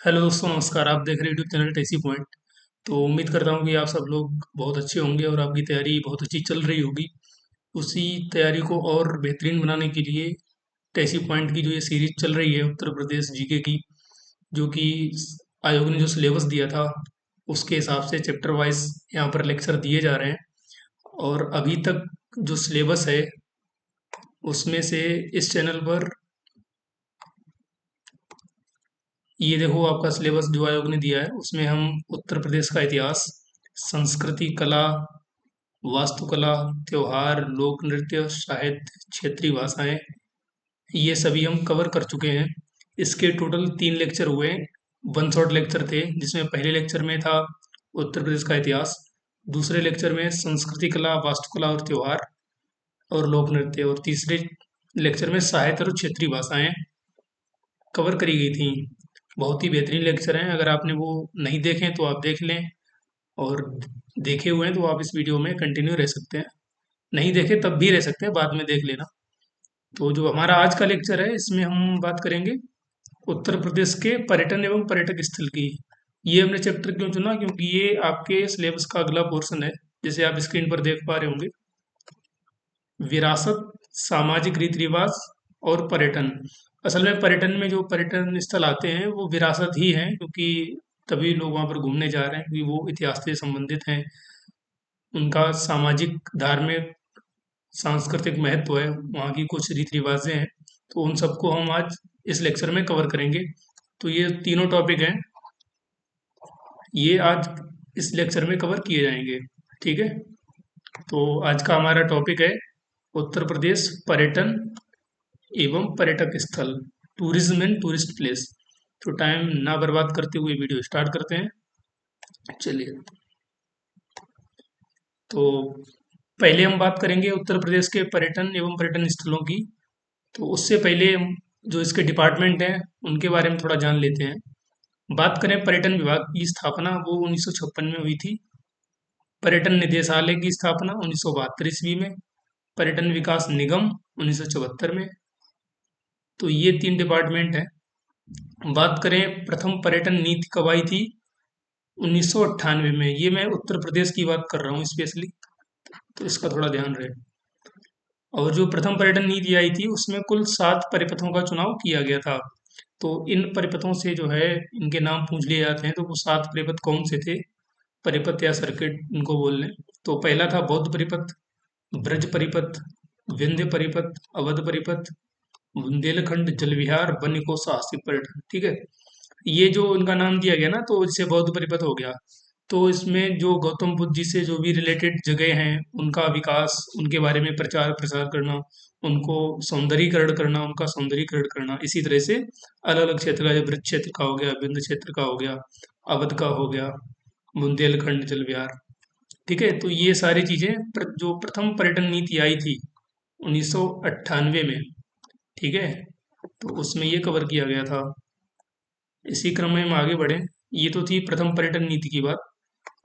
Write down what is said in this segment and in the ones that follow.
Hello दोस्तों, नमस्कार। आप देख रहे हैं यूट्यूब चैनल टेसी पॉइंट। तो उम्मीद करता हूँ कि आप सब लोग बहुत अच्छे होंगे और आपकी तैयारी बहुत अच्छी चल रही होगी। उसी तैयारी को और बेहतरीन बनाने के लिए टेसी पॉइंट की जो ये सीरीज चल रही है उत्तर प्रदेश जीके की, जो कि आयोग ने जो सिलेबस दिया था उसके हिसाब से चैप्टर वाइज यहाँ पर लेक्चर दिए जा रहे हैं। और अभी तक जो सिलेबस है उसमें से इस चैनल पर ये देखो, आपका सिलेबस जो आयोग ने दिया है उसमें हम उत्तर प्रदेश का इतिहास, संस्कृति, कला, वास्तुकला, त्योहार, लोक नृत्य, साहित्य, क्षेत्रीय भाषाएं, ये सभी हम कवर कर चुके हैं। इसके टोटल 3 लेक्चर हुए हैं। वन शॉट लेक्चर थे, जिसमें पहले लेक्चर में था उत्तर प्रदेश का इतिहास, दूसरे लेक्चर में संस्कृति, कला, वास्तुकला और त्योहार और लोक नृत्य, और तीसरे लेक्चर में साहित्य और क्षेत्रीय भाषाएं कवर करी गई थी। बहुत ही बेहतरीन लेक्चर हैं। अगर आपने वो नहीं देखे तो आप देख लें, और देखे हुए हैं तो आप इस वीडियो में कंटिन्यू रह सकते हैं। नहीं देखे तब भी रह सकते हैं, बाद में देख लेना। तो जो हमारा आज का लेक्चर है इसमें हम बात करेंगे उत्तर प्रदेश के पर्यटन एवं पर्यटक स्थल की। ये हमने चैप्टर क्यों चुना, क्योंकि ये आपके सिलेबस का अगला पोर्शन है। जैसे आप स्क्रीन पर देख पा रहे होंगे, विरासत, सामाजिक रीति रिवाज और पर्यटन। असल में पर्यटन में जो पर्यटन स्थल आते हैं वो विरासत ही हैं, क्योंकि तभी लोग वहाँ पर घूमने जा रहे हैं, क्योंकि वो इतिहास से संबंधित हैं। उनका सामाजिक, धार्मिक, सांस्कृतिक महत्व है, वहाँ की कुछ रीति रिवाजें हैं। तो उन सबको हम आज इस लेक्चर में कवर करेंगे। तो ये तीनों टॉपिक हैं, ये आज इस लेक्चर में कवर किए जाएंगे। ठीक है। तो आज का हमारा टॉपिक है उत्तर प्रदेश पर्यटन एवं पर्यटक स्थल, टूरिज्म एंड टूरिस्ट प्लेस। तो टाइम ना बर्बाद करते हुए वीडियो स्टार्ट करते हैं। चलिए, तो पहले हम बात करेंगे उत्तर प्रदेश के पर्यटन एवं पर्यटन स्थलों की। तो उससे पहले हम जो इसके डिपार्टमेंट हैं उनके बारे में थोड़ा जान लेते हैं। बात करें पर्यटन विभाग की स्थापना, वो 1956 में हुई थी। पर्यटन निदेशालय की स्थापना 1972 ईस्वी में। पर्यटन विकास निगम 1974 में। तो ये 3 डिपार्टमेंट हैं। बात करें प्रथम पर्यटन नीति कब आई थी, 1998 में। ये मैं उत्तर प्रदेश की बात कर रहा हूँ स्पेशली, तो इसका थोड़ा ध्यान रहे। और जो प्रथम पर्यटन नीति आई थी उसमें कुल 7 परिपथों का चुनाव किया गया था। तो इन परिपथों से जो है इनके नाम पूछ लिए जाते हैं। तो वो 7 परिपथ कौन से थे, परिपथ या सर्किट इनको बोल लें। तो पहला था बौद्ध परिपथ, ब्रज परिपथ, विंध्य परिपथ, अवध परिपथ, बुंदेलखंड जल विहार, वन्य साहसिक पर्यटन। ठीक है। ये जो इनका नाम दिया गया ना, तो इससे बौद्ध परिपथ हो गया। तो इसमें जो गौतम बुद्ध जी से जो भी रिलेटेड जगह हैं उनका विकास, उनके बारे में प्रचार प्रसार करना, उनको सौंदर्यीकरण करना, उनका सौंदर्यीकरण करना। इसी तरह से अलग अलग क्षेत्र का, जो ब्रज क्षेत्र का हो गया, विंध्य क्षेत्र का हो गया, अवध का हो गया, बुंदेलखंड जल विहार। ठीक है। तो ये सारी चीजें जो प्रथम पर्यटन नीति आई थी 1998 में। ठीक है। तो उसमें ये कवर किया गया था। इसी क्रम में हम आगे बढ़े। ये तो थी प्रथम पर्यटन नीति की बात।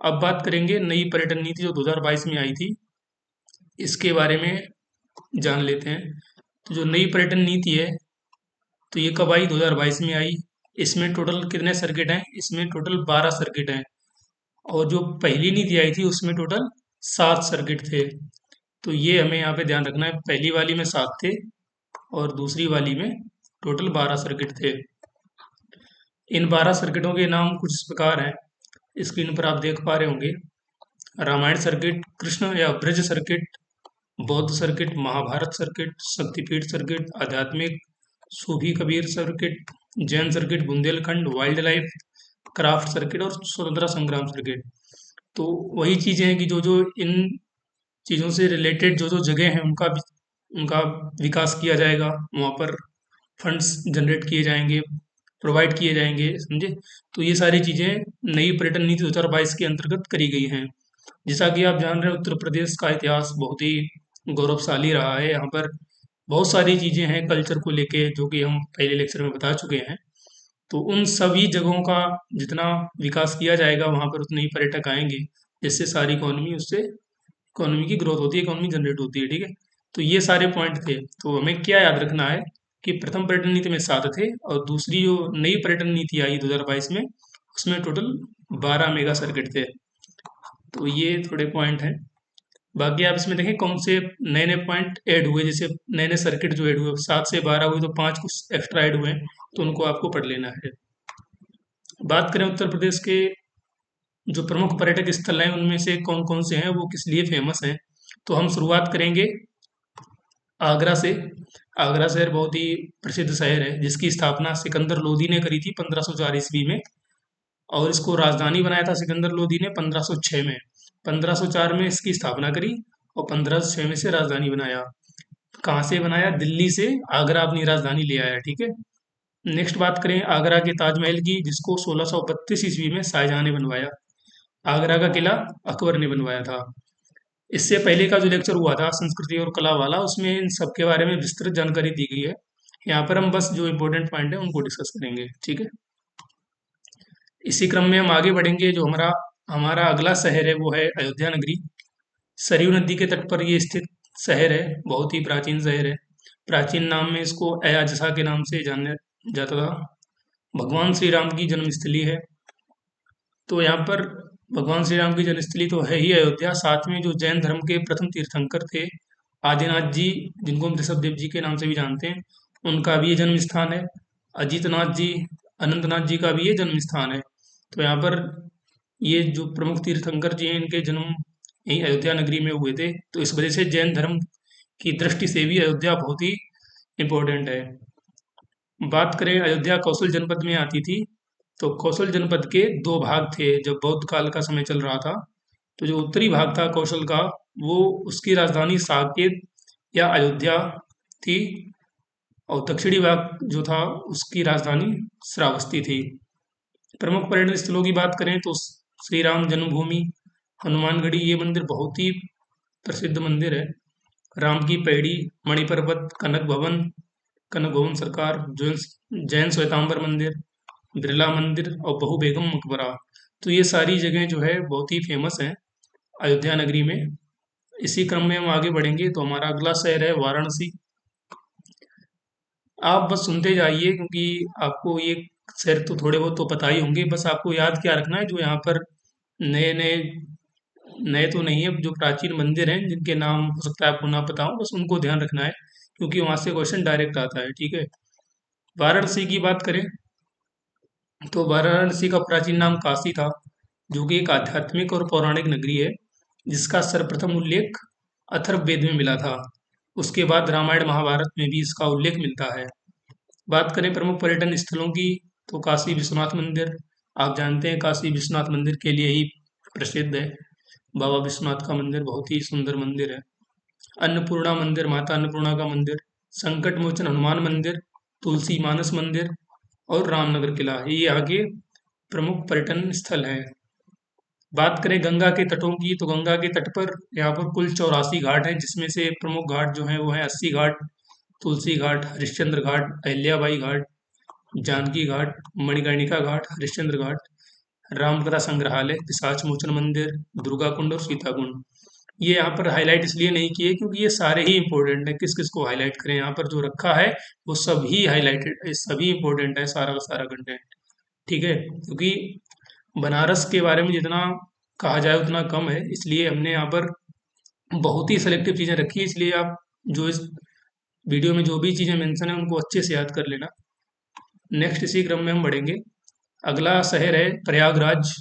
अब बात करेंगे नई पर्यटन नीति जो 2022 में आई थी, इसके बारे में जान लेते हैं। तो जो नई पर्यटन नीति है, तो ये कब आई, 2022 में आई। इसमें टोटल कितने सर्किट हैं, इसमें टोटल 12 सर्किट हैं। और जो पहली नीति आई थी उसमें टोटल 7 सर्किट थे। तो ये हमें यहाँ पे ध्यान रखना है, पहली वाली में 7 थे और दूसरी वाली में टोटल 12 सर्किट थे। इन 12 सर्किटों के नाम कुछ इस प्रकार हैं, स्क्रीन पर आप देख पा रहे होंगे। रामायण सर्किट, कृष्ण या ब्रज सर्किट, बौद्ध circuit, Mahabharat circuit, Shaktipeeth circuit, आध्यात्मिक, सूफी Kabir circuit, Jain circuit, Bundelkhand, wildlife, craft circuit और स्वतंत्रता संग्राम सर्किट। तो वही चीजें हैं कि जो जो इन चीज़ों से रिलेटेड जो जो जगह हैं उनका विकास किया जाएगा। वहाँ पर फंड्स जनरेट किए जाएंगे, प्रोवाइड किए जाएंगे, समझे। तो ये सारी चीज़ें नई पर्यटन नीति 2022 के अंतर्गत करी गई हैं। जैसा कि आप जान रहे हैं, उत्तर प्रदेश का इतिहास बहुत ही गौरवशाली रहा है। यहाँ पर बहुत सारी चीज़ें हैं कल्चर को लेके, जो कि हम पहले लेक्चर में बता चुके हैं। तो उन सभी जगहों का जितना विकास किया जाएगा वहाँ पर उतने ही पर्यटक आएंगे, जिससे सारी इकोनॉमी, उससे इकोनॉमी की ग्रोथ होती है, इकोनॉमी जनरेट होती है। ठीक है। तो ये सारे पॉइंट थे। तो हमें क्या याद रखना है, कि प्रथम पर्यटन नीति में 7 थे और दूसरी जो नई पर्यटन नीति आई 2022 में, उसमें टोटल 12 मेगा सर्किट थे। तो ये थोड़े पॉइंट हैं। बाकी आप इसमें देखें कौन से नए नए पॉइंट ऐड हुए, जैसे नए नए सर्किट जो ऐड हुए 7 से 12 हुए, तो 5 कुछ एक्स्ट्रा ऐड हुए हैं, तो उनको आपको पढ़ लेना है। बात करें उत्तर प्रदेश के जो प्रमुख पर्यटक स्थल हैं उनमें से कौन कौन से हैं, वो किस लिए फेमस हैं, तो हम शुरुआत करेंगे आगरा से। आगरा शहर बहुत ही प्रसिद्ध शहर है, जिसकी स्थापना सिकंदर लोदी ने करी थी 1504 ईस्वी में, और इसको राजधानी बनाया था सिकंदर लोदी ने 1506 में। 1504 में इसकी स्थापना करी और 1506 में से राजधानी बनाया। कहाँ से बनाया? दिल्ली से आगरा अपनी राजधानी ले आया। ठीक है। नेक्स्ट बात करें आगरा के ताजमहल की, जिसको 1632 ईस्वी में शाहजहां ने बनवाया। आगरा का किला अकबर ने बनवाया था। इससे पहले का जो लेक्चर हुआ था संस्कृति और कला वाला, उसमें इन सब के बारे में विस्तृत जानकारी दी गई है। यहाँ पर हम बस जो इम्पोर्टेंट पॉइंट है उनको डिस्कस करेंगे। ठीक है। इसी क्रम में हम आगे बढ़ेंगे। जो हमारा हमारा अगला शहर है वो है अयोध्या नगरी। सरयू नदी के तट पर ये स्थित शहर है, बहुत ही प्राचीन शहर है। प्राचीन नाम में इसको अयाजसा के नाम से जाना जाता था। भगवान श्री राम की जन्मस्थली है। तो यहाँ पर भगवान श्री राम की जन्मस्थली तो है ही अयोध्या, साथ में जो जैन धर्म के प्रथम तीर्थंकर थे आदिनाथ जी, जिनको हम ऋषभदेव जी के नाम से भी जानते हैं, उनका भी ये जन्म स्थान है। अजीतनाथ जी, अनंतनाथ जी का भी ये जन्म स्थान है। तो यहाँ पर ये जो प्रमुख तीर्थंकर जी हैं, इनके जन्म यहीं अयोध्या नगरी में हुए थे। तो इस वजह से जैन धर्म की दृष्टि से भी अयोध्या बहुत ही इम्पोर्टेंट है। बात करें अयोध्या कौशल जनपद में आती थी। तो कौशल जनपद के दो भाग थे जब बौद्ध काल का समय चल रहा था। तो जो उत्तरी भाग था कौशल का, वो उसकी राजधानी साकेत या अयोध्या थी, और दक्षिणी भाग जो था उसकी राजधानी श्रावस्ती थी। प्रमुख पर्यटन स्थलों की बात करें तो श्री राम जन्मभूमि, हनुमानगढ़ी, ये मंदिर बहुत ही प्रसिद्ध मंदिर है। राम की पैड़ी, मणिपर्वत, कनक भवन सरकार, जैन श्वेतांबर मंदिर, बिरला मंदिर और बहु बेगम मकबरा। तो ये सारी जगह जो है बहुत ही फेमस हैं अयोध्या नगरी में। इसी क्रम में हम आगे बढ़ेंगे तो हमारा अगला शहर है वाराणसी। आप बस सुनते जाइए, क्योंकि आपको ये शहर तो थोड़े बहुत तो पता ही होंगे। बस आपको याद क्या रखना है, जो यहाँ पर नए नए नए तो नहीं है, जो प्राचीन मंदिर हैं जिनके नाम हो सकता है आपको ना पता हो, बस उनको ध्यान रखना है, क्योंकि वहाँ से क्वेश्चन डायरेक्ट आता है। ठीक है। वाराणसी की बात करें तो वाराणसी का प्राचीन नाम काशी था, जो कि एक आध्यात्मिक और पौराणिक नगरी है, जिसका सर्वप्रथम उल्लेख अथर्ववेद में मिला था। उसके बाद रामायण महाभारत में भी इसका उल्लेख मिलता है। बात करें प्रमुख पर्यटन स्थलों की, तो काशी विश्वनाथ मंदिर, आप जानते हैं काशी विश्वनाथ मंदिर के लिए ही प्रसिद्ध है। बाबा विश्वनाथ का मंदिर बहुत ही सुंदर मंदिर है। अन्नपूर्णा मंदिर, माता अन्नपूर्णा का मंदिर, संकट मोचन हनुमान मंदिर, तुलसी मानस मंदिर और रामनगर किला, ये यहाँ के प्रमुख पर्यटन स्थल हैं। बात करें गंगा के तटों की, तो गंगा के तट पर यहाँ पर कुल 84 घाट हैं, जिसमें से प्रमुख घाट जो हैं वो हैं 80 घाट, तुलसी घाट, हरिश्चंद्र घाट, अहिल्याबाई घाट, जानकी घाट, मणिकर्णिका घाट, हरिश्चंद्र घाट, रामकथा संग्रहालय, पिशाच मोचन मंदिर, दुर्गा कुंड और सीता कुंड। ये यहाँ पर हाईलाइट इसलिए नहीं किए क्योंकि ये सारे ही इंपॉर्टेंट हैं। किस किस को हाईलाइट करें, यहाँ पर जो रखा है वो सभी हाईलाइटेड, सभी इंपॉर्टेंट है, सारा का सारा कंटेंट। ठीक है। क्योंकि बनारस के बारे में जितना कहा जाए उतना कम है, इसलिए हमने यहाँ पर बहुत ही सेलेक्टिव चीज़ें रखी है। इसलिए आप जो इस वीडियो में जो भी चीज़ें मेंशन है उनको अच्छे से याद कर लेना। नेक्स्ट इसी क्रम में हम बढ़ेंगे। अगला शहर है प्रयागराज।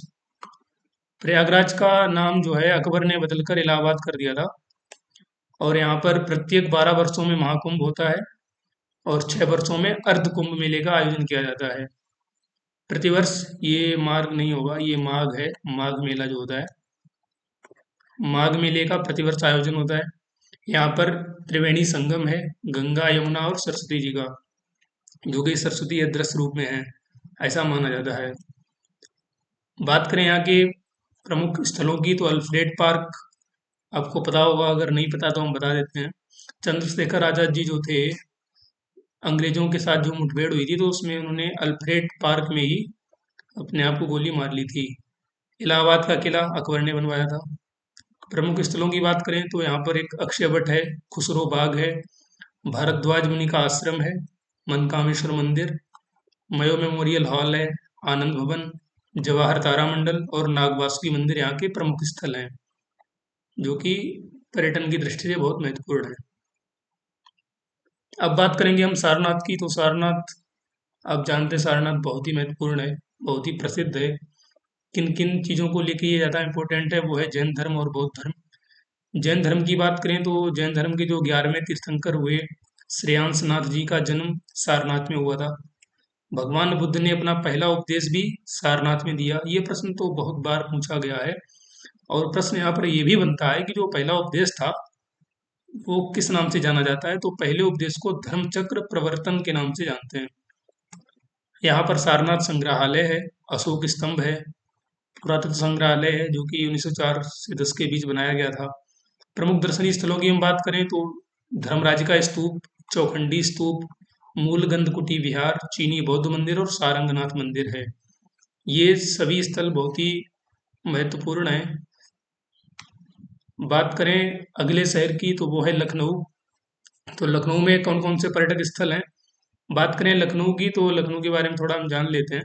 प्रयागराज का नाम जो है अकबर ने बदलकर इलाहाबाद कर दिया था, और यहाँ पर प्रत्येक 12 वर्षों में महाकुंभ होता है और 6 वर्षों में अर्ध कुंभ मेले का आयोजन किया जाता है। प्रतिवर्ष ये माघ नहीं होगा, ये माघ है, माघ मेला जो होता है, माघ मेले का प्रतिवर्ष आयोजन होता है। यहाँ पर त्रिवेणी संगम है, गंगा यमुना और सरस्वती जी का, जो कि सरस्वती अदृश्य रूप में है, ऐसा माना जाता है। बात करें यहाँ के प्रमुख स्थलों की, तो अल्फ्रेड पार्क आपको पता होगा, अगर नहीं पता तो हम बता देते हैं। चंद्रशेखर आजाद जी जो थे, अंग्रेजों के साथ जो मुठभेड़ हुई थी, तो उसमें उन्होंने अल्फ्रेड पार्क में ही अपने आप को गोली मार ली थी। इलाहाबाद का किला अकबर ने बनवाया था। प्रमुख स्थलों की बात करें तो यहाँ पर एक अक्षय वट है, खुसरो बाग है, भारद्वाज मुनि का आश्रम है, मनकामेश्वर मंदिर, मयो मेमोरियल हॉल है, आनंद भवन, जवाहर तारामंडल और नागवासुकी मंदिर यहाँ के प्रमुख स्थल हैं, जो कि पर्यटन की दृष्टि से बहुत महत्वपूर्ण है। अब बात करेंगे हम सारनाथ की। तो सारनाथ, आप जानते हैं सारनाथ बहुत ही महत्वपूर्ण है, बहुत ही प्रसिद्ध है। किन किन चीज़ों को लेके ये ज़्यादा इम्पोर्टेंट है, वो है जैन धर्म और बौद्ध धर्म। जैन धर्म की बात करें तो जैन धर्म के जो 11वें तीर्थंकर हुए श्रेयांस नाथ जी का जन्म सारनाथ में हुआ था। भगवान बुद्ध ने अपना पहला उपदेश भी सारनाथ में दिया। ये प्रश्न तो बहुत बार पूछा गया है, और प्रश्न यहाँ पर ये भी बनता है कि जो पहला उपदेश था वो किस नाम से जाना जाता है। तो पहले उपदेश को धर्मचक्र प्रवर्तन के नाम से जानते हैं। यहाँ पर सारनाथ संग्रहालय है, अशोक स्तंभ है, पुरातत्व संग्रहालय है जो कि 1904 से 10 के बीच बनाया गया था। प्रमुख दर्शनीय स्थलों की हम बात करें तो धर्मराज का स्तूप, चौखंडी स्तूप, मूलगंधकुटी विहार, चीनी बौद्ध मंदिर और सारंगनाथ मंदिर है। ये सभी स्थल बहुत ही महत्वपूर्ण हैं। बात करें अगले शहर की तो वो है लखनऊ। तो लखनऊ में कौन कौन से पर्यटक स्थल हैं? बात करें लखनऊ की तो लखनऊ के बारे में थोड़ा हम जान लेते हैं।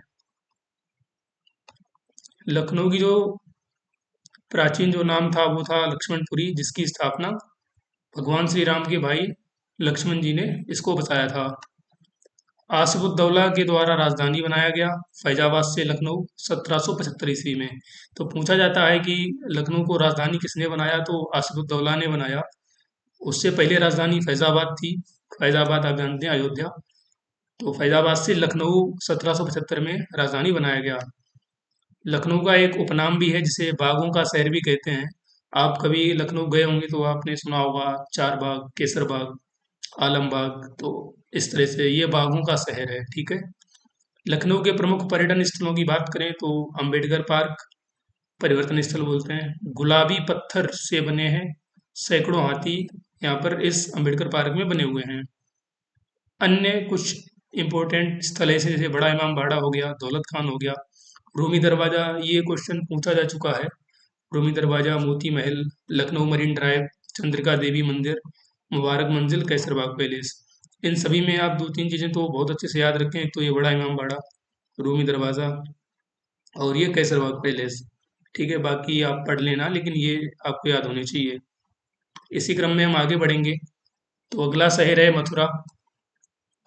लखनऊ की जो प्राचीन जो नाम था वो था लक्ष्मणपुरी, जिसकी स्थापना भगवान श्री राम के भाई लक्ष्मण जी ने इसको बसाया था। आसिफुद्दौला के द्वारा राजधानी बनाया गया फैजाबाद से लखनऊ 1775 ईस्वी में। तो पूछा जाता है कि लखनऊ को राजधानी किसने बनाया, तो आसिफुद्दौला ने बनाया। उससे पहले राजधानी फैजाबाद थी। फैजाबाद आप जानते हैं अयोध्या। तो फैजाबाद से लखनऊ 1775 में राजधानी बनाया गया। लखनऊ का एक उपनाम भी है जिसे बागों का शहर भी कहते हैं। आप कभी लखनऊ गए होंगे तो आपने सुना होगा चार बाग, केसर बाग, आलमबाग। तो इस तरह से ये बागों का शहर है। ठीक है। लखनऊ के प्रमुख पर्यटन स्थलों की बात करें तो अंबेडकर पार्क परिवर्तन स्थल बोलते हैं। गुलाबी पत्थर से बने हैं सैकड़ों हाथी यहाँ पर इस अंबेडकर पार्क में बने हुए हैं। अन्य कुछ इम्पोर्टेंट स्थल ऐसे जैसे बड़ा इमाम बाड़ा हो गया, दौलत खान हो गया, रूमी दरवाजा, ये क्वेश्चन पूछा जा चुका है। रूमी दरवाजा, मोती महल, लखनऊ मरीन ड्राइव, चंद्रिका देवी मंदिर, मुबारक मंजिल, कैसरबाग पैलेस। इन सभी में आप दो तीन चीज़ें तो बहुत अच्छे से याद रखें। एक तो ये बड़ा इमाम बाड़ा, रूमी दरवाज़ा और ये कैसरबाग पैलेस। ठीक है, बाकी आप पढ़ लेना, लेकिन ये आपको याद होने चाहिए। इसी क्रम में हम आगे बढ़ेंगे। तो अगला शहर है मथुरा।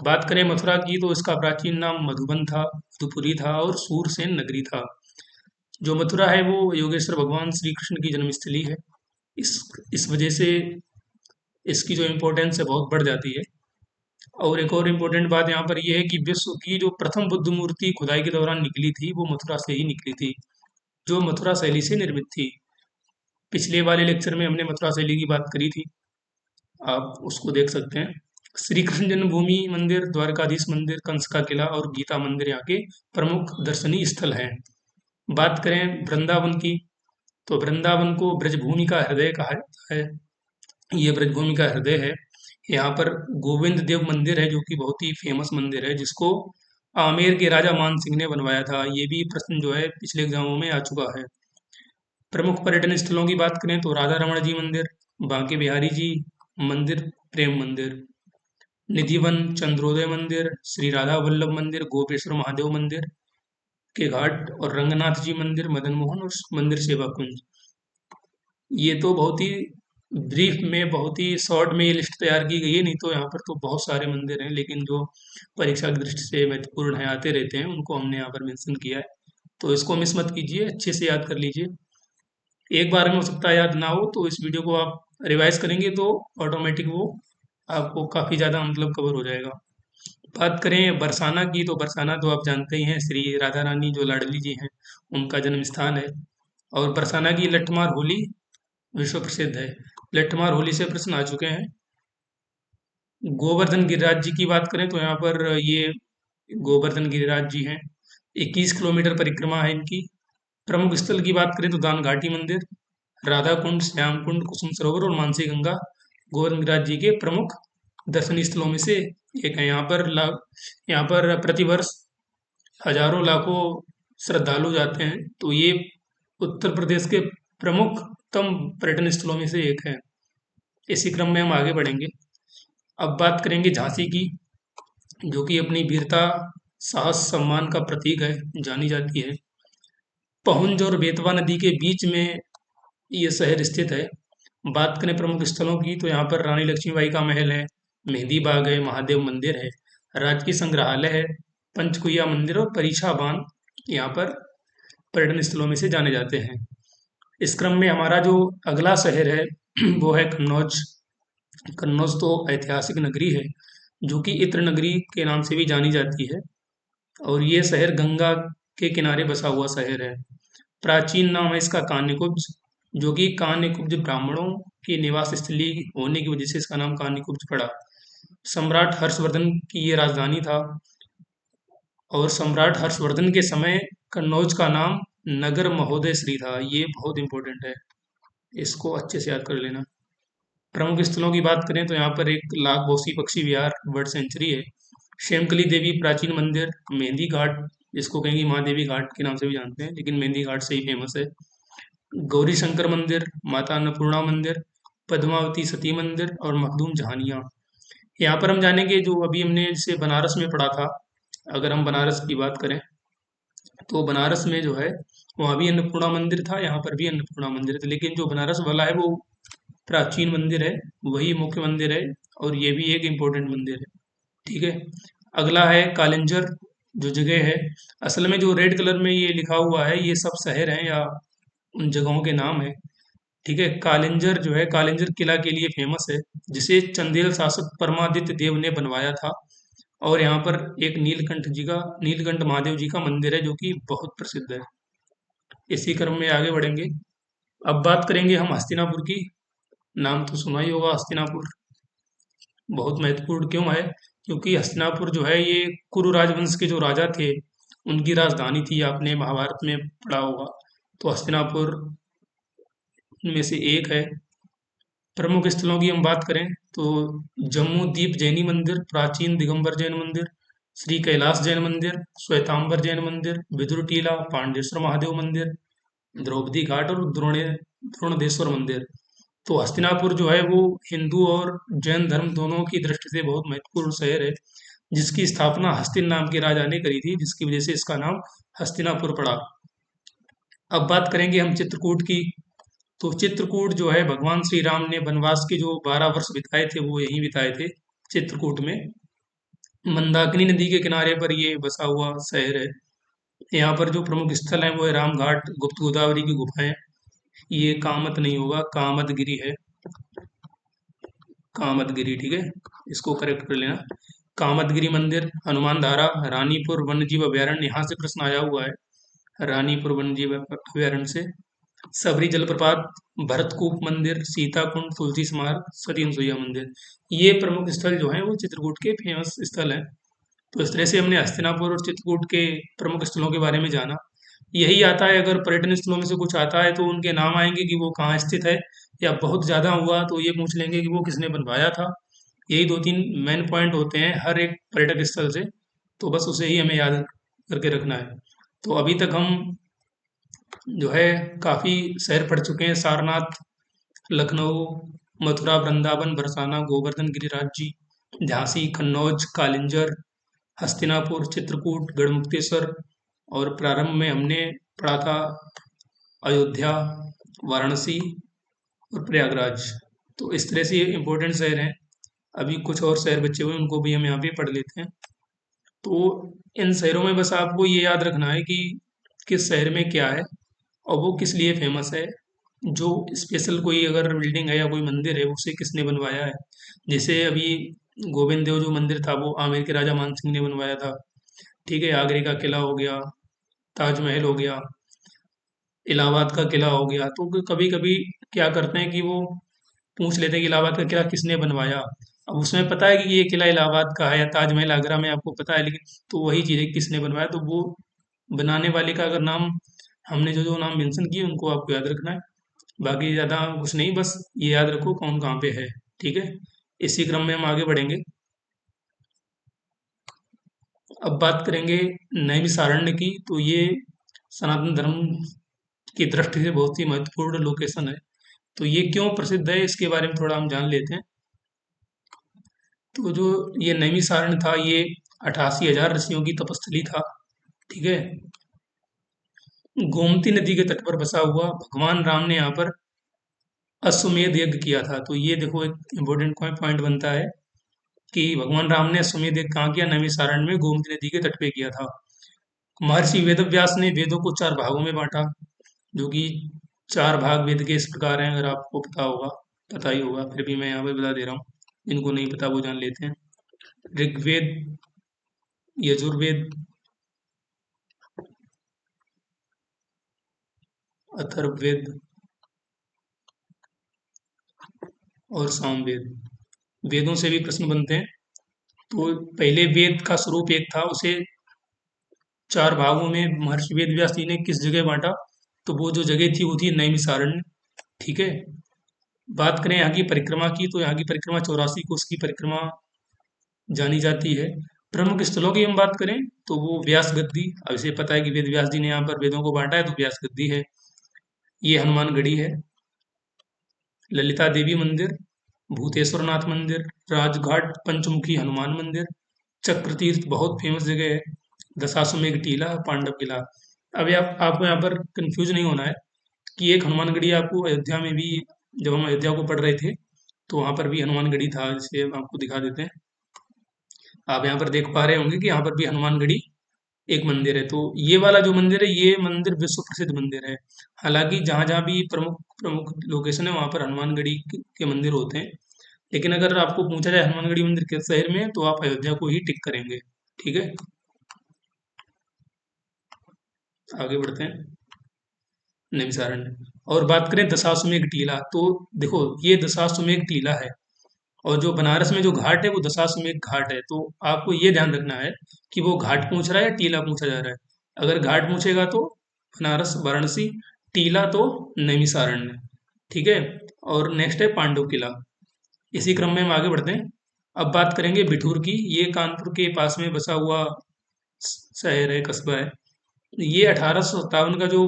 बात करें मथुरा की तो इसका प्राचीन नाम मधुबन था, मधुपुरी था और सूरसेन नगरी था। जो मथुरा है वो योगेश्वर भगवान श्री कृष्ण की जन्मस्थली है। इस वजह से इसकी जो इम्पोर्टेंस है बहुत बढ़ जाती है। और एक और इम्पोर्टेंट बात यहाँ पर यह है कि विश्व की जो प्रथम बुद्ध मूर्ति खुदाई के दौरान निकली थी वो मथुरा से ही निकली थी, जो मथुरा शैली से निर्मित थी। पिछले वाले लेक्चर में हमने मथुरा शैली की बात करी थी, आप उसको देख सकते हैं। श्री कृष्ण जन्मभूमि मंदिर, द्वारकाधीश मंदिर, कंस का किला और गीता मंदिर यहाँ के प्रमुख दर्शनीय स्थल हैं। बात करें वृंदावन की तो वृंदावन को ब्रजभूमि का हृदय कहा जाता है। ये ब्रजभूमि का हृदय है। यहाँ पर गोविंद देव मंदिर है जो कि बहुत ही फेमस मंदिर है, जिसको आमेर के राजा मान सिंह ने बनवाया था। ये भी प्रश्न जो है पिछले एग्जामों में आ चुका है। प्रमुख पर्यटन स्थलों की बात करें तो राधा रमण जी मंदिर, बांके बिहारी जी मंदिर, प्रेम मंदिर, निधिवन, चंद्रोदय मंदिर, श्री राधा वल्लभ मंदिर, गोपेश्वर महादेव मंदिर के घाट और रंगनाथ जी मंदिर, मदन मोहन और मंदिर सेवा कुंज। ये तो बहुत ही ब्रीफ में, बहुत ही शॉर्ट में ये लिस्ट तैयार की गई है, नहीं तो यहाँ पर तो बहुत सारे मंदिर हैं, लेकिन जो परीक्षा की दृष्टि से महत्वपूर्ण है, आते रहते हैं, उनको हमने यहाँ पर मेंशन किया है। तो इसको मिस मत कीजिए, अच्छे से याद कर लीजिए। एक बार में हो सकता है याद ना हो, तो इस वीडियो को आप रिवाइज करेंगे तो ऑटोमेटिक वो आपको काफ़ी ज़्यादा मतलब कवर हो जाएगा। बात करें बरसाना की तो बरसाना तो आप जानते ही हैं, श्री राधा रानी जो लाडली जी हैं उनका जन्म स्थान है। और बरसाना की लट्ठमार होली विश्व प्रसिद्ध है। लट्ठमार होली से प्रश्न आ चुके हैं। गोवर्धन गिरिराज जी की बात करें तो यहाँ पर ये गोवर्धन गिरिराज जी हैं। 21 किलोमीटर परिक्रमा है इनकी। प्रमुख स्थल की बात करें तो दान घाटी मंदिर, राधा कुंड, श्याम कुंड, कुसुम सरोवर और मानसी गंगा गोवर्धन गिरिराज जी के प्रमुख दर्शनीय स्थलों में से एक है। यहाँ पर प्रतिवर्ष हजारों लाखों श्रद्धालु जाते हैं। तो ये उत्तर प्रदेश के प्रमुखतम पर्यटन स्थलों में से एक है। इसी क्रम में हम आगे बढ़ेंगे। अब बात करेंगे झांसी की। जो कि अपनी वीरता, साहस, सम्मान का प्रतीक है, जानी जाती है। पहुंज और बेतवा नदी के बीच में ये शहर स्थित है। बात करें प्रमुख स्थलों की तो यहाँ पर रानी लक्ष्मीबाई का महल है, मेहंदी बाग है, महादेव मंदिर है, राजकीय संग्रहालय है, पंचकुइया मंदिर और परीक्षा बांध यहाँ पर पर्यटन स्थलों में से जाने जाते हैं। इस क्रम में हमारा जो अगला शहर है वो है कन्नौज। कन्नौज तो ऐतिहासिक नगरी है, जो कि इत्र नगरी के नाम से भी जानी जाती है, और ये शहर गंगा के किनारे बसा हुआ शहर है। प्राचीन नाम है इसका कान्यकुब्ज, जो कि कान्यकुब्ज ब्राह्मणों की निवास स्थली होने की वजह से इसका नाम कान्यकुब्ज पड़ा। सम्राट हर्षवर्धन की ये राजधानी था, और सम्राट हर्षवर्धन के समय कन्नौज का नाम नगर महोदय श्री था। ये बहुत इंपॉर्टेंट है, इसको अच्छे से याद कर लेना। प्रमुख स्थलों की बात करें तो यहाँ पर एक लाख पक्षी विहार बर्ड सेंचुरी है, श्यामकली देवी प्राचीन मंदिर, मेहंदी घाट, जिसको कहेंगे महादेवी घाट के नाम से भी जानते हैं लेकिन मेहंदी घाट से ही फेमस है, गौरी शंकर मंदिर, माता अन्नपूर्णा मंदिर, पद्मावती सती मंदिर और मखदूम जहानिया। यहाँ पर हम जानेंगे जो अभी हमने जैसे बनारस में पढ़ा था। अगर हम बनारस की बात करें तो बनारस में जो है वहाँ भी अन्नपूर्णा मंदिर था, यहाँ पर भी अन्नपूर्णा मंदिर था, लेकिन जो बनारस वाला है वो प्राचीन मंदिर है, वही मुख्य मंदिर है, और ये भी एक इम्पोर्टेंट मंदिर है। ठीक है। अगला है कालिंजर, जो जगह है, असल में जो रेड कलर में ये लिखा हुआ है ये सब शहर हैं या उन जगहों के नाम है। ठीक है। कालिंजर जो है, कालिंजर किला के लिए फेमस है, जिसे चंदेल शासक परमादित्य देव ने बनवाया था, और यहाँ पर एक नीलकंठ महादेव जी का मंदिर है जो कि बहुत प्रसिद्ध है। इसी क्रम में आगे बढ़ेंगे। अब बात करेंगे हम हस्तिनापुर की। नाम तो सुना ही होगा हस्तिनापुर, बहुत महत्वपूर्ण क्यों है? क्योंकि हस्तिनापुर जो है ये कुरु राजवंश के जो राजा थे उनकी राजधानी थी, आपने महाभारत में पढ़ा होगा। तो हस्तिनापुर उनमें से एक है। प्रमुख स्थलों की हम बात करें तो जम्मू द्वीप जैनी मंदिर, प्राचीन दिगंबर जैन मंदिर, श्री कैलाश जैन मंदिर, श्वेतांबर जैन मंदिर, विदुर टीला, पांडेश्वर महादेव मंदिर, द्रौपदी घाट और द्रोणदेश्वर मंदिर। तो हस्तिनापुर जो है वो हिंदू और जैन धर्म दोनों की दृष्टि से बहुत महत्वपूर्ण शहर है, जिसकी स्थापना हस्तिन नाम के राजा ने करी थी, जिसकी वजह से इसका नाम हस्तिनापुर पड़ा। अब बात करेंगे हम चित्रकूट की। तो चित्रकूट जो है भगवान श्री राम ने वनवास के जो 12 वर्ष बिताए थे वो यहीं बिताए थे, चित्रकूट में। मंदाकिनी नदी के किनारे पर ये बसा हुआ शहर है। यहाँ पर जो प्रमुख स्थल है वो है रामघाट, गुप्त गोदावरी की गुफाएं, ये कामत नहीं होगा, कामतगिरी है, कामतगिरी। ठीक है, इसको करेक्ट कर लेना। कामतगिरी मंदिर, हनुमान धारा, रानीपुर वन्यजीव अभयारण्य, यहाँ से प्रश्न आया हुआ है, रानीपुर वन्यजीव अभयारण्य से। सबरी जलप्रपात, भरतकूप मंदिर, सीताकुंड, तुलसी स्मारक, सती अनुसुईया मंदिर। ये प्रमुख स्थल जो हैं वो चित्रकूट के फेमस स्थल हैं। तो इस तरह से हमने हस्तिनापुर और चित्रकूट के प्रमुख स्थलों के बारे में जाना। यही आता है, अगर पर्यटन स्थलों में से कुछ आता है तो उनके नाम आएंगे कि वो कहाँ स्थित है, या बहुत ज़्यादा हुआ तो ये पूछ लेंगे कि वो किसने बनवाया था। यही दो तीन मेन पॉइंट होते हैं हर एक पर्यटक स्थल से, तो बस उसे ही हमें याद करके रखना है। तो अभी तक हम जो है काफ़ी शहर पढ़ चुके हैं, सारनाथ, लखनऊ, मथुरा, वृंदावन, बरसाना, गोवर्धन गिरिराज जी, झांसी, कन्नौज, कालिंजर, हस्तिनापुर, चित्रकूट, गढ़मुक्तेश्वर, और प्रारंभ में हमने पढ़ा था अयोध्या, वाराणसी और प्रयागराज। तो इस तरह से ये इम्पोर्टेंट शहर हैं। अभी कुछ और शहर बचे हुए हैं, उनको भी हम यहाँ पे पढ़ लेते हैं। तो इन शहरों में बस आपको ये याद रखना है कि किस शहर में क्या है और वो किस लिए फेमस है। जो स्पेशल कोई अगर बिल्डिंग है या कोई मंदिर है उसे किसने बनवाया है। जैसे अभी गोविंद देव जो मंदिर था वो आमेर के राजा मान सिंह ने बनवाया था। ठीक है, आगरे का किला हो गया, ताजमहल हो गया, इलाहाबाद का किला हो गया। तो कभी कभी क्या करते हैं कि वो पूछ लेते हैं कि इलाहाबाद का किला किसने बनवाया। अब उसमें पता है कि ये किला इलाहाबाद का है या ताजमहल आगरा में, आपको पता है, लेकिन तो वही चीज़ है किसने बनवाया, तो वो बनाने वाले का अगर नाम, हमने जो जो नाम मेंशन किए उनको आपको याद रखना है। बाकी ज़्यादा कुछ नहीं, बस ये याद रखो कौन कहाँ पे है। ठीक है, इसी क्रम में हम आगे बढ़ेंगे। अब बात करेंगे नैमिषारण्य की। तो ये सनातन धर्म की दृष्टि से बहुत ही महत्वपूर्ण लोकेशन है। तो ये क्यों प्रसिद्ध है इसके बारे में थोड़ा हम जान लेते हैं। तो जो ये नैमिषारण्य था ये 88,000 ऋषियों की तपस्थली था। ठीक है। गोमती नदी के तट पर बसा हुआ भगवान राम ने यहाँ पर अश्वमेध यज्ञ किया था। तो ये देखो एक इम्पोर्टेंट पॉइंट बनता है कि भगवान राम ने अश्वमेध यज्ञ कहाँ किया? नैमिषारण्य में गोमती नदी के तट पे किया था। महर्षि वेदव्यास ने वेदों को 4 भागों में बांटा, जो कि 4 भाग वेद के इस प्रकार हैं, अगर आपको पता होगा, पता ही होगा, फिर भी मैं यहाँ पे बता दे रहा हूँ। जिनको नहीं पता वो जान लेते हैं। ऋग्वेद, यजुर्वेद, अथर्ववेद और सामवेद। वेदों से भी प्रश्न बनते हैं। तो पहले वेद का स्वरूप एक था, उसे 4 भागों में महर्षि वेदव्यास जी ने किस जगह बांटा? तो वो जो जगह थी वो थी नैमिषारण्य। ठीक है। बात करें यहाँ की परिक्रमा की, तो यहाँ की परिक्रमा 84 कोस की परिक्रमा जानी जाती है। प्रमुख स्थलों की हम बात करें तो वो व्यास गद्दी, अब इसे पता है कि वेद व्यास जी ने यहाँ पर वेदों को बांटा है, तो व्यास गद्दी है। ये हनुमानगढ़ी है। ललिता देवी मंदिर, भूतेश्वर नाथ मंदिर, राजघाट पंचमुखी हनुमान मंदिर, चक्र तीर्थ बहुत फेमस जगह है, दशाश्वमेध टीला, पांडव किला। अभी आपको यहाँ पर कंफ्यूज नहीं होना है कि एक हनुमानगढ़ी आपको अयोध्या में भी, जब हम अयोध्या को पढ़ रहे थे तो वहाँ पर भी हनुमानगढ़ी था, जिसे हम आपको दिखा देते हैं। आप यहाँ पर देख पा रहे होंगे कि यहाँ पर भी हनुमानगढ़ी एक मंदिर है। तो ये वाला जो मंदिर है, ये मंदिर विश्व प्रसिद्ध मंदिर है। हालांकि जहाँ जहाँ भी प्रमुख प्रमुख लोकेशन है वहाँ पर हनुमानगढ़ी के मंदिर होते हैं। लेकिन अगर आपको पूछा जाए हनुमानगढ़ी मंदिर किस शहर में है, तो आप अयोध्या को ही टिक करेंगे। ठीक है। आगे बढ़ते हैं। नैमिषारण्य। और बात करें दशाश्वमेध टीला, तो देखो ये दशाश्वमेध टीला है, और जो बनारस में जो घाट है वो दशाश्वमेध घाट है। तो आपको ये ध्यान रखना है कि वो घाट पूछ रहा है या टीला पूछा जा रहा है। अगर घाट पूछेगा तो बनारस वाराणसी, टीला तो नैमिषारण्य। ठीक है। और नेक्स्ट है पांडव किला। इसी क्रम में हम आगे बढ़ते हैं। अब बात करेंगे बिठूर की। ये कानपुर के पास में बसा हुआ शहर है, कस्बा है। ये 1857 का जो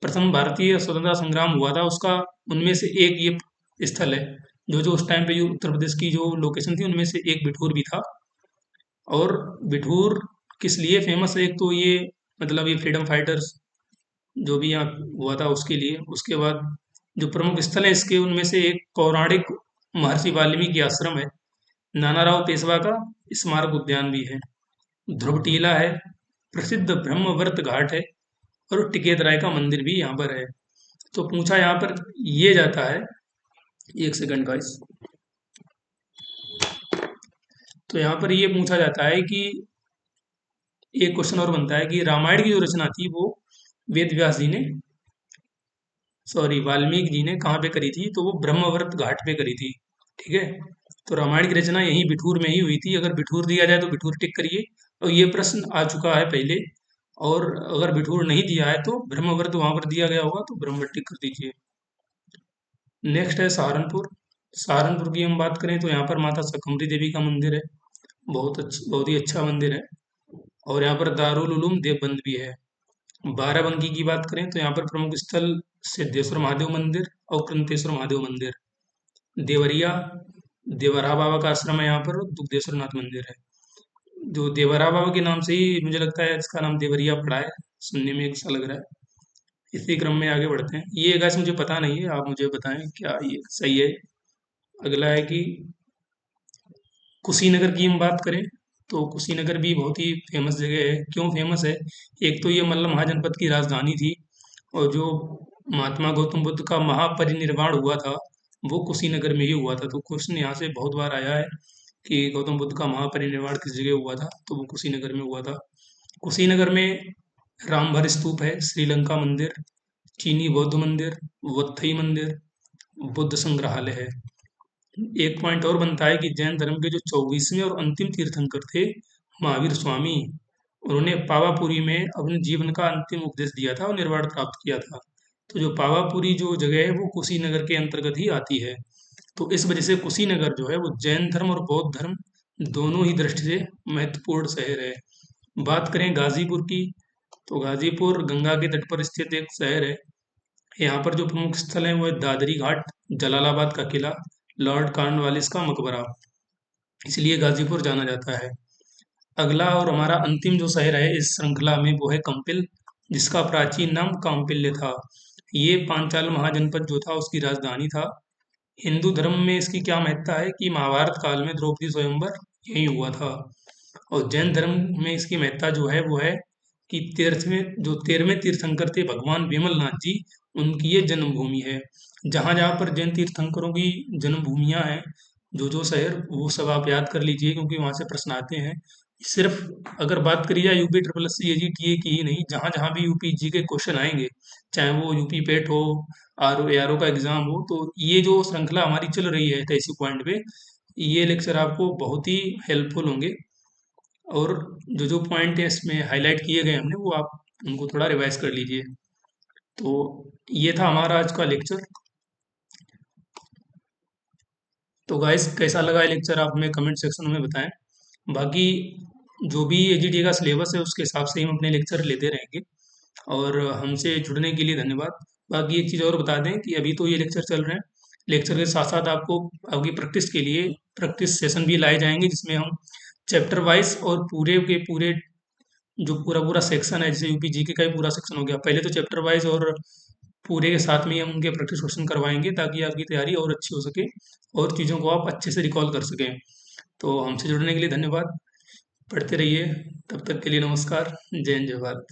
प्रथम भारतीय स्वतंत्रता संग्राम हुआ था उसका, उनमें से एक ये स्थल है। जो जो उस टाइम पे जो उत्तर प्रदेश की जो लोकेशन थी उनमें से एक बिठूर भी था। और बिठूर किस लिए फेमस है? एक तो ये मतलब ये फ्रीडम फाइटर्स जो भी यहाँ हुआ था उसके लिए। उसके बाद जो प्रमुख स्थल है इसके, उनमें से एक पौराणिक महर्षि वाल्मीकि आश्रम है। नानाराव पेशवा का स्मारक उद्यान भी है। ध्रुव टीला है। प्रसिद्ध ब्रह्मवर्त घाट है। और टिकेत राय का मंदिर भी यहाँ पर है। तो पूछा यहाँ पर ये जाता है, एक सेकंड गाइस। तो यहाँ पर ये पूछा जाता है कि एक क्वेश्चन और बनता है कि रामायण की जो रचना थी वो वेद व्यास जी ने, सॉरी वाल्मीकि जी ने कहाँ पे करी थी? तो वो ब्रह्मवर्त घाट पे करी थी। ठीक है। तो रामायण की रचना यहीं बिठूर में ही हुई थी। अगर बिठूर दिया जाए तो बिठूर टिक करिए, और ये प्रश्न आ चुका है पहले। और अगर बिठूर नहीं दिया है तो ब्रह्मवर्त वहां पर दिया गया होगा, तो ब्रह्मवर्त टिक कर दीजिए। नेक्स्ट है सहारनपुर। सहारनपुर की हम बात करें तो यहाँ पर माता शकंभरी देवी का मंदिर है। बहुत ही अच्छा मंदिर है। और यहाँ पर दारुल उलूम देवबंद भी है। बाराबंकी की बात करें तो यहाँ पर प्रमुख स्थल सिद्धेश्वर महादेव मंदिर और कृंतेश्वर महादेव मंदिर। देवरिया, देवरा बाबा का आश्रम है यहाँ पर, और दुग्धेश्वर नाथ मंदिर है। जो देवरा बाबा के नाम से ही मुझे लगता है इसका नाम देवरिया पड़ा है, सुनने में एक सा लग रहा है। इसी क्रम में आगे बढ़ते हैं। ये गैस मुझे पता नहीं है, आप मुझे बताएं क्या ये सही है। अगला है कि कुशीनगर की हम बात करें तो कुशीनगर भी बहुत ही फेमस जगह है। क्यों फेमस है? एक तो ये मल्ल महाजनपद की राजधानी थी, और जो महात्मा गौतम बुद्ध का महापरिनिर्वाण हुआ था वो कुशीनगर में ही हुआ था। तो क्वेश्चन यहाँ से बहुत बार आया है कि गौतम बुद्ध का महापरिनिर्वाण किस जगह हुआ था? तो वो कुशीनगर में हुआ था। कुशीनगर में रामभर स्तूप है, श्रीलंका मंदिर, चीनी बौद्ध मंदिर, वत्थई मंदिर, बुद्ध संग्रहालय है। एक पॉइंट और बनता है कि जैन धर्म के जो 24वें और अंतिम तीर्थंकर थे महावीर स्वामी, उन्होंने पावापुरी में अपने जीवन का अंतिम उपदेश दिया था और निर्वाण प्राप्त किया था। तो जो पावापुरी जो जगह है वो कुशीनगर के अंतर्गत ही आती है। तो इस वजह से कुशीनगर जो है वो जैन धर्म और बौद्ध धर्म दोनों ही दृष्टि से महत्वपूर्ण शहर है। बात करें गाजीपुर की, तो गाजीपुर गंगा के तट पर स्थित एक शहर है। यहाँ पर जो प्रमुख स्थल है वो है दादरी घाट, जलालाबाद का किला, लॉर्ड कॉर्नवालिस का मकबरा, इसलिए गाजीपुर जाना जाता है। अगला और हमारा अंतिम जो शहर है इस श्रृंखला में वो है कंपिल, जिसका प्राचीन नाम कांपिल्य था। ये पांचाल महाजनपद जो था उसकी राजधानी था। हिंदू धर्म में इसकी क्या महत्ता है कि महाभारत काल में द्रौपदी स्वयंवर यही हुआ था। और जैन धर्म में इसकी महत्ता जो है वो है कि तीर्थ में जो 13वें तीर्थंकर थे भगवान विमलनाथ जी, उनकी ये जन्मभूमि है। जहाँ जहाँ पर जैन तीर्थंकरों की जन्मभूमियाँ हैं, जो शहर, वो सब आप याद कर लीजिए क्योंकि वहाँ से प्रश्न आते हैं। सिर्फ अगर बात करी जाए UP triple S C AGTA की ही नहीं, जहाँ जहाँ भी यूपी जी के क्वेश्चन आएंगे, चाहे वो यूपी पेट हो, ARO का एग्जाम हो, तो ये जो श्रृंखला हमारी चल रही है 83 पॉइंट पे, ये लेक्चर आपको बहुत ही हेल्पफुल होंगे। और जो जो पॉइंट है इसमें हाईलाइट किए गए हमने, वो आप उनको थोड़ा रिवाइज कर लीजिए। तो ये था हमारा आज का लेक्चर। तो गाइस कैसा लगा ये लेक्चर आप हमें कमेंट सेक्शन में बताएं। बाकी जो भी AGTA का सिलेबस है उसके हिसाब से ही हम अपने लेक्चर लेते रहेंगे। और हमसे जुड़ने के लिए धन्यवाद। बाकी एक चीज़ और बता दें कि अभी तो ये लेक्चर चल रहे हैं, लेक्चर के साथ साथ आपको आपकी प्रैक्टिस के लिए प्रैक्टिस सेशन भी लाए जाएंगे, जिसमें हम चैप्टर वाइज और पूरे के पूरे जो पूरा पूरा सेक्शन है, जैसे यूपी जीके का ही पूरा सेक्शन हो गया, पहले तो चैप्टर वाइज और पूरे के साथ में ही हम उनके प्रैक्टिस क्वेश्चन करवाएंगे ताकि आपकी तैयारी और अच्छी हो सके और चीज़ों को आप अच्छे से रिकॉल कर सकें। तो हमसे जुड़ने के लिए धन्यवाद। पढ़ते रहिए। तब तक के लिए नमस्कार। जय हिंद, जय भारत।